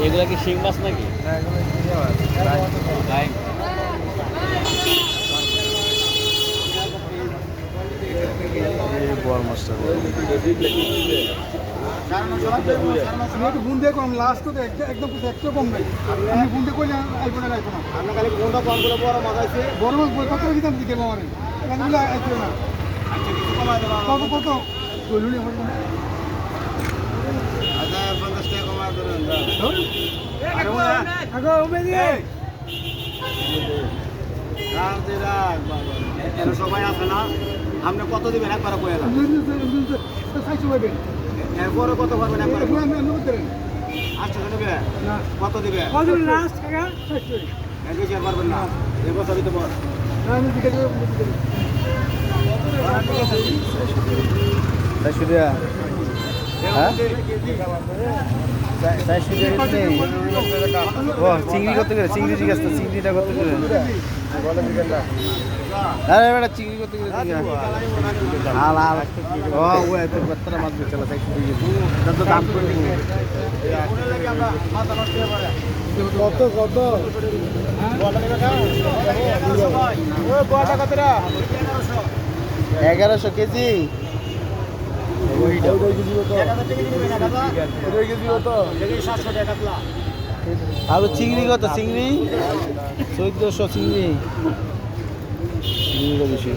এগুলা কি শিং মাছ নাকি? বড় মাছটা বুন্দে কম লাস্ট তো একদম একটু কম নাই আমি বুন্দে কইলে আইবো না আইবো না আপনি খালি বুন্দা কম করে বড় মাছ আছে বড় মাছ কত করে দিতাম দিতে পারে এগুলো আইতো না আচ্ছা কিছু কমাই দেবা কত কইলুনি আমার আচ্ছা 50 টাকা কমাই দেন আরে ওনা আগো ওমেদি রাত দে রাত বাবা এর সবাই আছে না আপনি কত দিবেন একবার কইলা সাইছো ভাবেন এরপরে কত পারবেন একবার আচ্ছা দেবে না কত দিবে কত লাস্ট কাকা 600 এর বেশি আর পারবেন না এই কথা দিতে পার না আমি দিকে দেব 600 টাকা হ্যাঁ 600 টাকা ও চিংড়ি কত করে চিংড়ি ঠিক আছে চিংড়িটা কত করে আরে বেটা চিংড়ি কত করে হাল হাল ও ও এত কতটা মাছ বেচলা 600 টাকা তো দাম করে দিব কত কত বড়টা কতটা ও বড়টা কতটা 1100 কেজি আর চিংড়ি কত চিংড়ি 1400 চিংড়ি বেশি